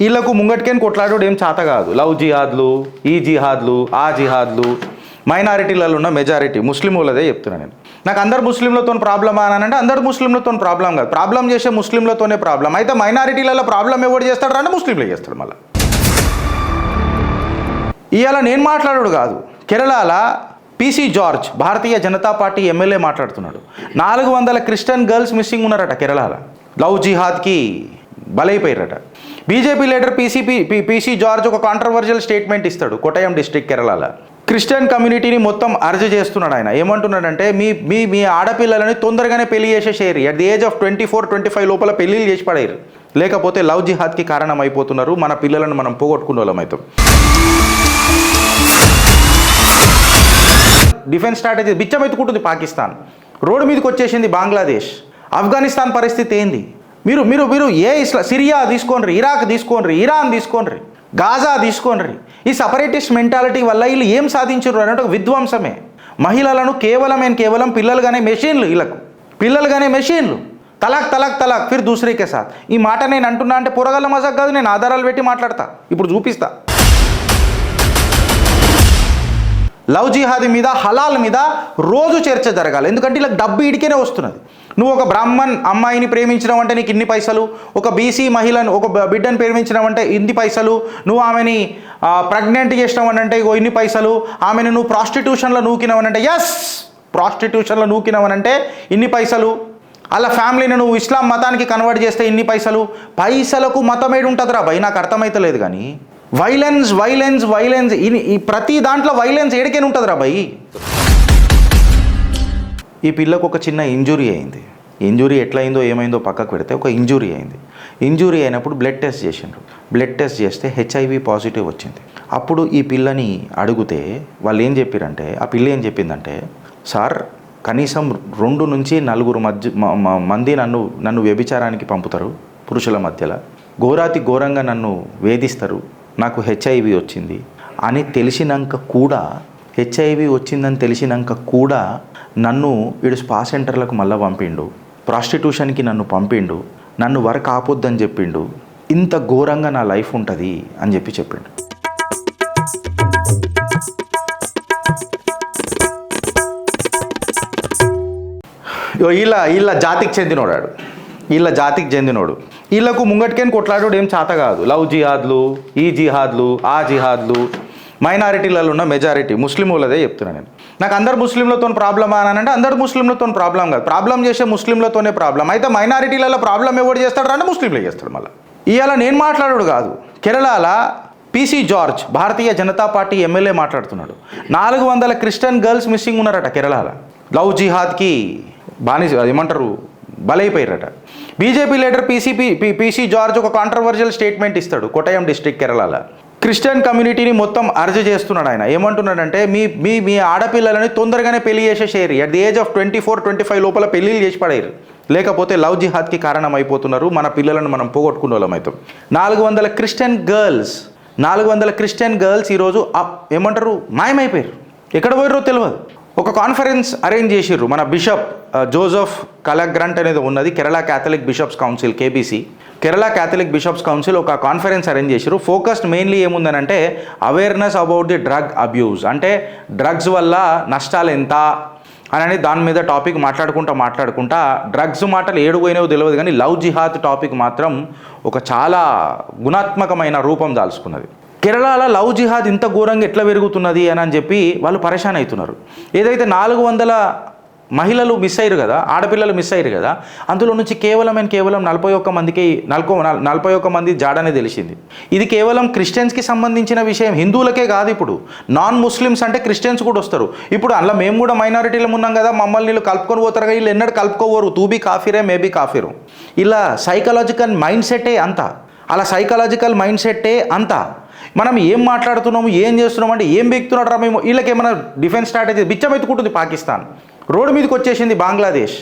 వీళ్ళకు ముంగటికేని కొట్లాడోడు ఏం చేత కాదు. లవ్ జిహాద్లు, ఈ జిహాద్లు, ఆ జిహాద్లు, మైనారిటీలలో ఉన్న మెజారిటీ ముస్లిం వాళ్ళదే చెప్తున్నాను నేను. నాకు అందరు ముస్లింలతో ప్రాబ్లమా అని అంటే అందరు ముస్లింలతో ప్రాబ్లం కాదు, ప్రాబ్లం చేసే ముస్లింలతోనే ప్రాబ్లం. అయితే మైనారిటీలలో ప్రాబ్లం ఎవరు చేస్తాడు అంటే ముస్లింలే చేస్తాడు. మళ్ళీ ఇవాళ నేను మాట్లాడాడు కాదు, కేరళలో PC George Bharatiya Janata Party MLA మాట్లాడుతున్నాడు. 400 క్రిస్టియన్ గర్ల్స్ మిస్సింగ్ ఉన్నారట కేరళలో, లవ్ జిహాద్కి బలైపోయారట. బీజేపీ లీడర్ పీసీ జార్జ్ ఒక కాంట్రవర్షియల్ స్టేట్మెంట్ ఇస్తాడు. కోటయం డిస్ట్రిక్ట్ కేరళలో క్రిస్టియన్ కమ్యూనిటీని మొత్తం అర్జ్ చేస్తున్నాడు ఆయన. ఏమంటున్నాడంటే మీ ఆడపిల్లలని తొందరగానే పెళ్లి చేసేసేయరు, అట్ ది ఏజ్ ఆఫ్ 24-25 లోపల పెళ్లిళ్ళు చేసి పడేరు, లేకపోతే లవ్ జిహాద్కి కారణం అయిపోతున్నారు, మన పిల్లలను మనం పోగొట్టుకునే వాళ్ళం అవుతాం. డిఫెన్స్ స్ట్రాటజీ బిచ్చమెత్తుకుంటుంది పాకిస్తాన్, రోడ్డు మీదకి వచ్చేసింది బంగ్లాదేశ్. ఆఫ్ఘనిస్తాన్ పరిస్థితి ఏంది? మీరు మీరు మీరు ఏ సిరియా తీసుకోండి, ఇరాక్ తీసుకోండి, ఇరాన్ తీసుకోండి, గాజా తీసుకోండి. ఈ సపరేటిస్ట్ మెంటాలిటీ వల్ల వీళ్ళు ఏం సాధించారు అంటే ఒక విధ్వంసమే. మహిళలను కేవలం పిల్లలుగానే మెషిన్లు, వీళ్ళకు పిల్లలుగానే మెషిన్లు, తలాక్ తలాక్ తలాక్ ఫిర్ దూసరీకే సాత్. ఈ మాట నేను అంటున్నా అంటే పొరగల్ల మజాక్ కాదు, నేను ఆధారాలు పెట్టి మాట్లాడతా, ఇప్పుడు చూపిస్తా. లవ్ జిహాదీ మీద, హలాల్ మీద రోజు చర్చ జరగాలి, ఎందుకంటే ఇలా డబ్బు ఇడికేనే వస్తున్నది. నువ్వు ఒక బ్రాహ్మణ్ అమ్మాయిని ప్రేమించినావంటే నీకు ఇన్ని పైసలు, ఒక బీసీ మహిళను ఒక బిడ్డను ప్రేమించినావంటే ఇన్ని పైసలు, నువ్వు ఆమెని ప్రెగ్నెంట్ చేసినావనంటే ఇగో ఇన్ని పైసలు, ఆమెను నువ్వు ప్రాస్టిట్యూషన్లో నూకినావనంటే ప్రాస్టిట్యూషన్లో నూకినావనంటే ఇన్ని పైసలు, అలా ఫ్యామిలీని నువ్వు ఇస్లాం మతానికి కన్వర్ట్ చేస్తే ఇన్ని పైసలు. పైసలకు మతం ఏడు ఉంటుందిరా భయ్, నాకు అర్థమైతలేదు. కానీ వైలెన్స్ వైలెన్స్ వైలెన్స్, ఈ ప్రతి దాంట్లో వైలెన్స్ ఏడికేనే ఉంటుందిరా భయ్. ఈ పిల్లకు ఒక చిన్న ఇంజురీ అయింది. ఇంజురీ ఎట్లయిందో ఏమైందో పక్కకు పెడితే ఒక ఇంజురీ అయింది. ఇంజురీ అయినప్పుడు బ్లడ్ టెస్ట్ చేసిండ్రు. బ్లడ్ టెస్ట్ చేస్తే హెచ్ఐవి పాజిటివ్ వచ్చింది. అప్పుడు ఈ పిల్లని అడిగితే వాళ్ళు ఏం చెప్పారంటే, ఆ పిల్ల ఏం చెప్పిందంటే, సార్ కనీసం 2 నుంచి 4 మంది నన్ను వ్యభిచారానికి పంపుతారు, పురుషుల మధ్యలో ఘోరాతి ఘోరంగా నన్ను వేధిస్తారు, నాకు హెచ్ఐవి వచ్చింది అని తెలిసినాక కూడా, హెచ్ఐవి వచ్చిందని తెలిసినాక కూడా నన్ను వీడు స్పా సెంటర్లకు మళ్ళీ పంపిండు, ప్రాస్టిట్యూషన్కి నన్ను పంపిండు, నన్ను వర్క్ ఆపొద్దని చెప్పిండు, ఇంత ఘోరంగా నా లైఫ్ ఉంటుంది అని చెప్పిండు. వీళ్ళ జాతికి చెందినోడాడు, వీళ్ళకు ముంగటికేని కొట్లాడోడు ఏం చేత కాదు. లవ్ జిహాద్లు, ఈ జిహాద్లు, ఆ జిహాద్లు, మైనారిటీలలో ఉన్న మెజారిటీ ముస్లిం వాళ్ళదే చెప్తున్నాను నేను. నాకు అందరు ముస్లింలతో ప్రాబ్లమా అని అంటే అందరు ముస్లింలతో ప్రాబ్లం కాదు, ప్రాబ్లం చేసే ముస్లింలతోనే ప్రాబ్లం. అయితే మైనారిటీలలో ప్రాబ్లం ఎవరు చేస్తాడు అంటే ముస్లింలే చేస్తాడు. మళ్ళీ ఇవాళ నేను మాట్లాడాడు కాదు, కేరళలో PC George Bharatiya Janata Party MLA మాట్లాడుతున్నాడు. 400 క్రిస్టియన్ గర్ల్స్ మిస్సింగ్ ఉన్నారట కేరళలో, లవ్ జిహాద్కి ఏమంటారు బలైపోయారట. బీజేపీ లీడర్ పీసీ జార్జ్ ఒక కాంట్రవర్షియల్ స్టేట్మెంట్ ఇస్తాడు. కోటయం డిస్ట్రిక్ట్ కేరళలో క్రిస్టియన్ కమ్యూనిటీని మొత్తం అర్జ్ చేస్తున్నాడు ఆయన. ఏమంటున్నాడంటే మీ ఆడపిల్లలని తొందరగానే పెళ్లి చేసేసేయరు, అట్ ది ఏజ్ ఆఫ్ 24-25 లోపల పెళ్లిళ్ళు చేసి పడేరు, లేకపోతే లవ్ జిహాద్కి కారణం అయిపోతున్నారు, మన పిల్లలను మనం పోగొట్టుకునే వాళ్ళం అవుతాం. 400 క్రిస్టియన్ గర్ల్స్ ఈరోజు ఏమంటారు మాయమైపోయారు, ఎక్కడ పోయారో తెలియదు. ఒక కాన్ఫరెన్స్ అరేంజ్ చేసిర్రు. మన బిషప్ జోసెఫ్ కలగ్రంట్ అనేది ఉన్నది, Kerala Catholic Bishops Council KBC, Kerala Catholic Bishops Council ఒక కాన్ఫరెన్స్ అరేంజ్ చేసిర్రు. ఫోకస్డ్ మెయిన్లీ ఏముందనంటే awareness about the drug abuse, అంటే డ్రగ్స్ వల్ల నష్టాలు ఎంత అని దాని మీద టాపిక్ మాట్లాడుకుంటా డ్రగ్స్ మాటలు ఏడుపోయినవో తెలియదు, కానీ లవ్ జిహాద్ టాపిక్ మాత్రం ఒక చాలా గుణాత్మకమైన రూపం దాల్చుకున్నది. కేరళలో లవ్ జిహాద్ ఇంత ఘోరంగా ఎట్లా పెరుగుతున్నది అని చెప్పి వాళ్ళు పరేషాన్ అవుతున్నారు. ఏదైతే 400 మహిళలు మిస్ అయ్యారు కదా, ఆడపిల్లలు మిస్ అయ్యారు కదా, అందులో నుంచి కేవలం 41 మంది జాడనే తెలిసింది. ఇది కేవలం క్రిస్టియన్స్కి సంబంధించిన విషయం, హిందువులకే కాదు. ఇప్పుడు నాన్ ముస్లిమ్స్ అంటే క్రిస్టియన్స్ కూడా వస్తారు. ఇప్పుడు అందులో మేము కూడా మైనారిటీలో ఉన్నాం కదా, మమ్మల్ని వీళ్ళు కలుపుకొని పోతారు, వీళ్ళు ఎన్నడూ కలుపుకోవరు, తూబీ కాఫీరే మేబీ కాఫీరు. ఇలా సైకలాజికల్ మైండ్ సెట్టే అంతా, మనం ఏం మాట్లాడుతున్నాము, ఏం చేస్తున్నాము అంటే ఏం బీక్తున్నాడు రా మేము, వీళ్ళకి ఏమైనా డిఫెన్స్ స్ట్రాటజీ బిచ్చమెత్తుకుంటుంది పాకిస్తాన్, రోడ్డు మీదకి వచ్చేసింది బంగ్లాదేశ్.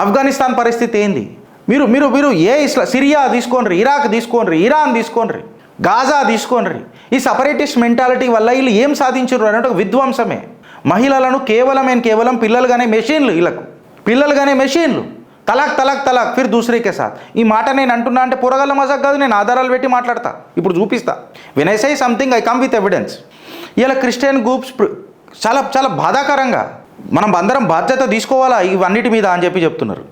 ఆఫ్ఘనిస్తాన్ పరిస్థితి ఏంది? మీరు మీరు మీరు ఏ సిరియా తీసుకోండి, ఇరాక్ తీసుకోండి, ఇరాన్ తీసుకోండి, గాజా తీసుకోండి. ఈ సపరేటిస్ట్ మెంటాలిటీ వల్ల వీళ్ళు ఏం సాధించారు అంటే ఒక విధ్వంసమే. మహిళలను కేవలం పిల్లలుగానే మెషిన్లు, వీళ్ళకు పిల్లలుగానే మెషిన్లు, తలాక్ తలాక్ తలాక్ ఫిర్ దూసరీకే సాత్. ఈ మాట నేను అంటున్నా అంటే పొరగల్ల మజాక్ కాదు, నేను ఆధారాలు పెట్టి మాట్లాడతా, ఇప్పుడు చూపిస్తా. When I say something I come with evidence. ఇలా క్రిస్టియన్ గ్రూప్స్ చాలా చాలా బాధాకరంగా మనం అందరం బాధ్యత తీసుకోవాలా ఇవన్నిటి మీద అని చెప్తున్నారు.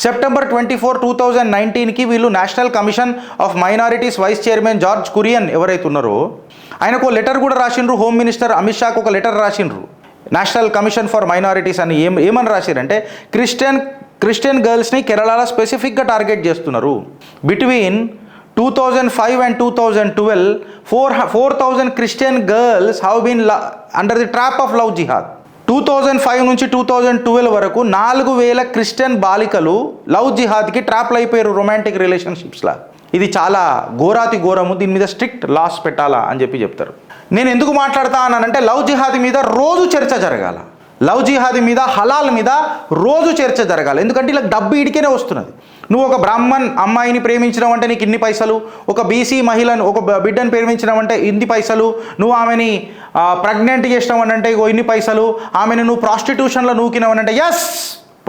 సెప్టెంబర్ 24, 2019కి వీళ్ళు National Commission of Minorities vice chairman George Kurian ఎవరైతే ఉన్నారో ఆయనకు లెటర్ కూడా రాసిండ్రు. హోమ్ మినిస్టర్ అమిత్ షాకు ఒక లెటర్ రాసిండ్రు. నేషనల్ కమిషన్ ఫర్ మైనారిటీస్ అని ఏమని రాశారంటే క్రిస్టియన్ గర్ల్స్ని కేరళలో స్పెసిఫిక్గా టార్గెట్ చేస్తున్నారు. Between 2005 and 2012 4,000 Christian girls have been under the trap of love jihad. 2005 నుంచి 2012 వరకు 4,000 క్రిస్టియన్ బాలికలు లవ్ జిహాద్కి ట్రాప్లు అయిపోయారు రొమాంటిక్ రిలేషన్షిప్స్లా. ఇది చాలా ఘోరాతి ఘోరము, దీని మీద స్ట్రిక్ట్ లాస్ పెట్టాలా అని చెప్తారు. నేను ఎందుకు మాట్లాడతా అన్నానంటే లవ్ జిహాద్ మీద రోజు చర్చ జరగాల, లవ్ జిహాద్ మీద హలాల్ మీద రోజు చర్చ జరగాలి. ఎందుకంటే ఇలా డబ్బు ఇడికేనే వస్తున్నది. నువ్వు ఒక బ్రాహ్మణ్ అమ్మాయిని ప్రేమించినావంటే నీకు ఇన్ని పైసలు, ఒక బీసీ మహిళను ఒక బిడ్డను ప్రేమించినావంటే ఇన్ని పైసలు, నువ్వు ఆమెని ప్రెగ్నెంట్ చేసినావనంటే ఇన్ని పైసలు, ఆమెను నువ్వు ప్రాస్టిట్యూషన్లో నూకినావనంటే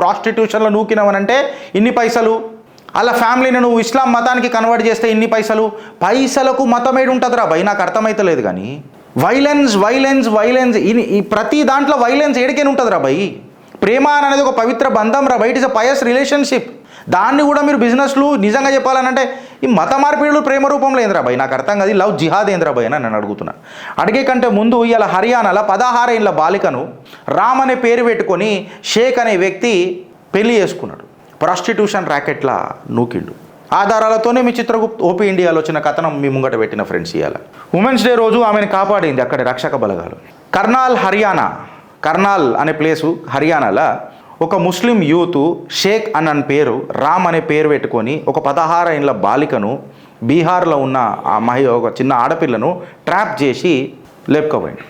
ప్రాస్టిట్యూషన్లో నూకినావనంటే ఇన్ని పైసలు, అలా ఫ్యామిలీని నువ్వు ఇస్లాం మతానికి కన్వర్ట్ చేస్తే ఇన్ని పైసలు. పైసలకు మతం ఏడు ఉంటుందిరా భయ్, నాకు అర్థమైతలేదు. కానీ వైలెన్స్ ఈ ప్రతి దాంట్లో వైలెన్స్ ఏడికేనే ఉంటుందిరా భయ్. ప్రేమ అనేది ఒక పవిత్ర బంధం రా భయ్, it is a pious relationship. దాన్ని కూడా మీరు బిజినెస్లు నిజంగా చెప్పాలనంటే ఈ మత మార్పిడులు ప్రేమ రూపంలో ఏంద్రా భయ్, నాకు అర్థం కాదు. లవ్ జిహాద్ ఏంద్రా భయ్ అని నేను అడుగుతున్నా. అడిగే కంటే ముందు ఇలా హర్యానాలో 16 ఏళ్ళ బాలికను రామ్ అనే పేరు పెట్టుకొని షేక్ అనే వ్యక్తి పెళ్లి చేసుకున్నాడు. ప్రాస్టిట్యూషన్ ర్యాకెట్లా నూకిండు. ఆధారాలతోనే మీ చిత్రగుప్త ఓపీ ఇండియాలో వచ్చిన కథనం మీ ముంగట పెట్టిన ఫ్రెండ్స్. ఇవాళ ఉమెన్స్ డే రోజు ఆమెను కాపాడింది అక్కడి రక్షక బలగాలు. కర్నాల్ అనే ప్లేసు హర్యానాలో ఒక ముస్లిం యూత్ షేక్ అన్న పేరు రామ్ అనే పేరు పెట్టుకొని ఒక 16 ఏళ్ళ బాలికను బీహార్లో ఉన్న ఒక చిన్న ఆడపిల్లను ట్రాప్ చేసి లేపుకోపోయింది.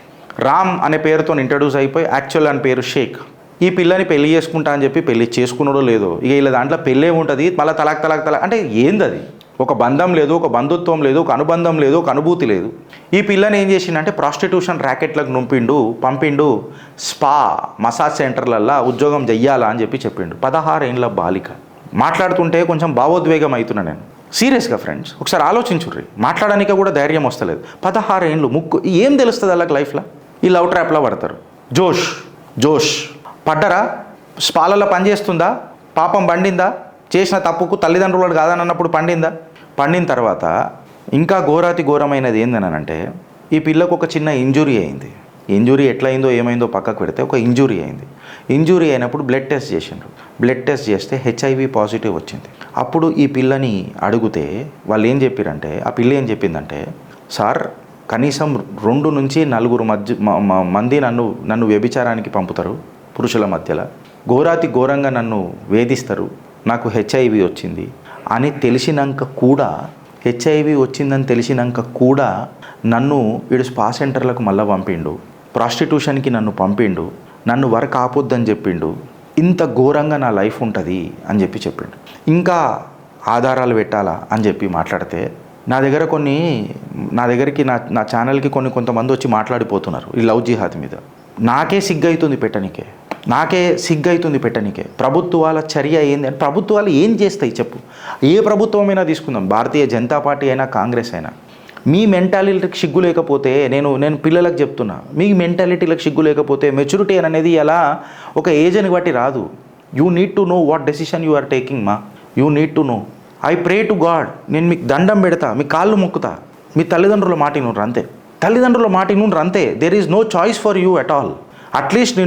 రామ్ అనే పేరుతో ఇంట్రడ్యూస్ అయిపోయి యాక్చువల్ అని పేరు షేక్. ఈ పిల్లని పెళ్లి చేసుకుంటా అని చెప్పి పెళ్లి చేసుకున్నాడో లేదో, ఇక ఇలా దాంట్లో పెళ్ళే ఉంటుంది. మళ్ళీ తలాక్ అంటే ఏంది అది? ఒక బంధం లేదు, ఒక బంధుత్వం లేదు, ఒక అనుబంధం లేదు, ఒక అనుభూతి లేదు. ఈ పిల్లని ఏం చేసిండంటే ప్రాస్టిట్యూషన్ ర్యాకెట్లకు పంపిండు స్పా మసాజ్ సెంటర్లల్లో ఉద్యోగం చెయ్యాలా అని చెప్పిండు. 16 ఏళ్ళ బాలిక. మాట్లాడుతుంటే కొంచెం భావోద్వేగం అవుతున్నా నేను సీరియస్గా ఫ్రెండ్స్. ఒకసారి ఆలోచించుర్రి, మాట్లాడడానికి కూడా ధైర్యం వస్తలేదు. 16 ఏళ్ళు ఏం తెలుస్తుంది వాళ్ళకి లైఫ్లో? ఈ లవ్ ట్రాప్లో పడతారు. జోష్ పడ్డరా? స్పాలలో పనిచేస్తుందా? పాపం పండిందా? చేసిన తప్పుకు తల్లిదండ్రులు కాదని అన్నప్పుడు పండిన తర్వాత ఇంకా ఘోరమైనది ఏందనంటే ఈ పిల్లకు ఒక చిన్న ఇంజురీ అయింది. ఇంజురీ ఎట్లయిందో ఏమైందో పక్కకు పెడితే ఒక ఇంజురీ అయింది. ఇంజురీ అయినప్పుడు బ్లడ్ టెస్ట్ చేసిండ్రు. బ్లడ్ టెస్ట్ చేస్తే HIV పాజిటివ్ వచ్చింది. అప్పుడు ఈ పిల్లని అడిగితే వాళ్ళు ఏం చెప్పారంటే, ఆ పిల్ల ఏం చెప్పిందంటే, సార్ కనీసం 2 నుంచి 4 మంది నన్ను వ్యభిచారానికి పంపుతారు పురుషుల మధ్యలో, ఘోరంగా నన్ను వేధిస్తారు, నాకు HIV వచ్చింది అని తెలిసినాక కూడా, HIV వచ్చిందని తెలిసినాక కూడా నన్ను వీడు స్పా సెంటర్లకు మళ్ళీ పంపిండు, ప్రాస్టిట్యూషన్కి నన్ను పంపిండు, నన్ను వర్క్ ఆపొద్దని చెప్పిండు, ఇంత ఘోరంగా నా లైఫ్ ఉంటుంది అని చెప్పిండు. ఇంకా ఆధారాలు పెట్టాలా అని చెప్పి మాట్లాడితే నా దగ్గరికి నా ఛానల్కి కొంతమంది వచ్చి మాట్లాడిపోతున్నారు ఈ లవ్ జిహాద్ మీద. నాకే సిగ్గైతుంది పెట్టనికే. ప్రభుత్వాల చర్య ఏంది అంటే, ప్రభుత్వాలు ఏం చేస్తాయి చెప్పు? ఏ ప్రభుత్వమైనా తీసుకుందాం, భారతీయ జనతా పార్టీ అయినా కాంగ్రెస్ అయినా, మీ మెంటాలిటీకి సిగ్గు లేకపోతే, నేను పిల్లలకు చెప్తున్నా, మీ మెంటాలిటీలకు సిగ్గు లేకపోతే మెచ్యూరిటీ అనేది ఎలా ఒక ఏజ్ని బట్టి రాదు. You need to know what decision you are taking you need to know. I pray to God, నేను మీకు దండం పెడతా, మీ కాళ్ళు మొక్కుతా, మీ తల్లిదండ్రుల మాట నుండ్రు అంతే. There is no choice for you at all. At least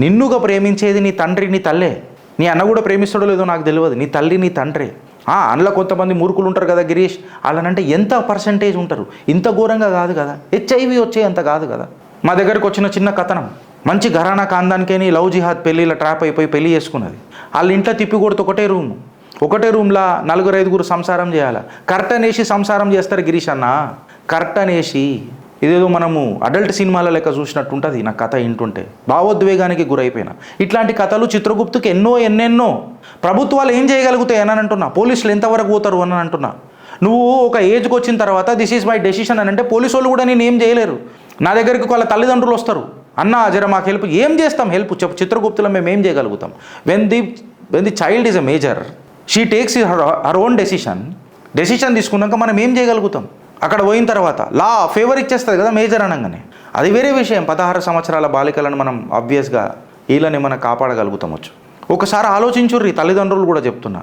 నిన్నుగా ప్రేమించేది నీ తండ్రి, నీ తల్లే. నీ అన్న కూడా ప్రేమిస్తాడో లేదో నాకు తెలియదు, నీ తల్లి నీ తండ్రే. అందులో కొంతమంది మూర్ఖులు ఉంటారు కదా గిరీష్, అలానంటే ఎంత పర్సంటేజ్ ఉంటారు? ఇంత ఘోరంగా కాదు కదా, HIV వచ్చే అంత కాదు కదా. మా దగ్గరికి వచ్చిన చిన్న కథనం, మంచి ఘరానా కాందానికేని లవ్ జిహాద్ పెళ్ళిలో ట్రాప్ అయిపోయి పెళ్లి చేసుకున్నది. వాళ్ళ ఇంట్లో తిప్పి కొడితే ఒకటే రూమ్లో 4-5 సంసారం చేయాలి. కర్టన్ వేసి సంసారం చేస్తారు గిరీష్ అన్న, కర్టన్ వేసి. ఇదేదో మనము అడల్ట్ సినిమాల లెక్క చూసినట్టు ఉంటుంది నా కథ వింటుంటే. భావోద్వేగానికి గురైపోయినా. ఇట్లాంటి కథలు చిత్రగుప్తుకి ఎన్నెన్నో. ప్రభుత్వాలు ఏం చేయగలుగుతాయి అని అంటున్నా, పోలీసులు ఎంతవరకు పోతారు అని అంటున్నా. నువ్వు ఒక ఏజ్కి వచ్చిన తర్వాత దిస్ ఈజ్ మై డెసిషన్ అని అంటే పోలీసు వాళ్ళు కూడా నేను ఏం చేయలేరు. నా దగ్గరికి వాళ్ళ తల్లిదండ్రులు వస్తారు, అన్న జర మాకు హెల్ప్, ఏం చేస్తాం హెల్ప్ చెప్పు, చిత్రగుప్తులో మేము ఏం చేయగలుగుతాం? When the child is a major, she takes her own decision తీసుకున్నాక మనం ఏం చేయగలుగుతాం? అక్కడ పోయిన తర్వాత లా ఫేవర్ ఇచ్చేస్తుంది కదా మేజర్ అనగానే, అది వేరే విషయం. 16 సంవత్సరాల బాలికలను మనం ఆబ్వియస్గా వీళ్ళని మనం కాపాడగలుగుతామొచ్చు. ఒకసారి ఆలోచించుర్రి, తల్లిదండ్రులు కూడా చెప్తున్నా,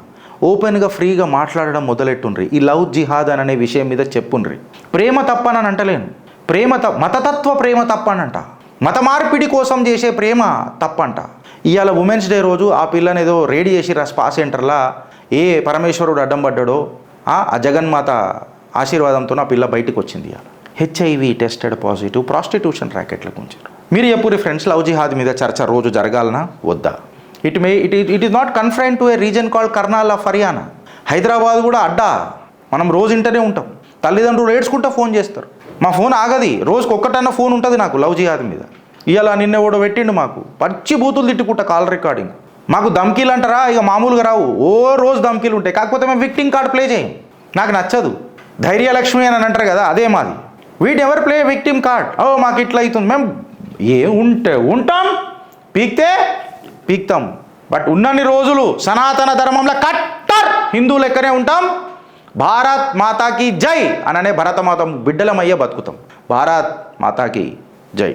ఓపెన్గా ఫ్రీగా మాట్లాడడం మొదలెట్టుండ్రి. ఈ లవ్ జిహాద్ అనే విషయం మీద చెప్పుండ్రి. ప్రేమ తప్పనని అంటలేను, మతతత్వ ప్రేమ తప్పనంట, మత మార్పిడి కోసం చేసే ప్రేమ తప్పంట. ఇవాళ ఉమెన్స్ డే రోజు ఆ పిల్లని ఏదో రెడీ చేసి స్పా సెంటర్లా ఏ పరమేశ్వరుడు అడ్డం పడ్డాడో ఆ జగన్మాత ఆశీర్వాదంతో ఆ పిల్ల బయటకు వచ్చింది. ఇవాళ HIV టెస్టెడ్ పాజిటివ్, ప్రాస్టిట్యూషన్ ర్యాకెట్లకు ఉంచారు. మీరు చెప్పుర్రి ఫ్రెండ్స్, లవ్ జిహాద్ మీద చర్చ రోజు జరగాలనా వద్దా? It is not confined to A reason called Karnal of Haryana. Hyderabad కూడా అడ్డా, మనం రోజు ఇంటనే ఉంటాం. తల్లిదండ్రులు ఏడ్చుకుంటా ఫోన్ చేస్తారు, మా ఫోన్ ఆగది, రోజుకి ఒక్కటన్నా ఫోన్ ఉంటుంది నాకు లవ్ జిహాద్ మీద. ఇవాళ నిన్న కూడా పెట్టిండు మాకు పచ్చి బూతులు తిట్టుకుంటా కాల్ రికార్డింగ్. మాకు ధమ్కీలు అంటారా ఇక మామూలుగా రావు, ఓ రోజు ధమ్కీలు ఉంటాయి. కాకపోతే మేము విక్టింగ్ కార్డ్ ప్లే చేయం, నాకు నచ్చదు. ధైర్యలక్ష్మి అని అంటారు కదా, అదే మాది. Whatever play victim card. ఓ మాకు ఇట్లా అవుతుంది, మేము ఉంటాం, పీక్తాం. బట్ ఉన్నన్ని రోజులు సనాతన ధర్మంలో కట్టర్ హిందూ లెక్కనే ఉంటాం. భారత్ మాతాకి జై అననే భరతమాత బిడ్డలమయ్యే బతుకుతాం. భారత్ మాతాకి జై.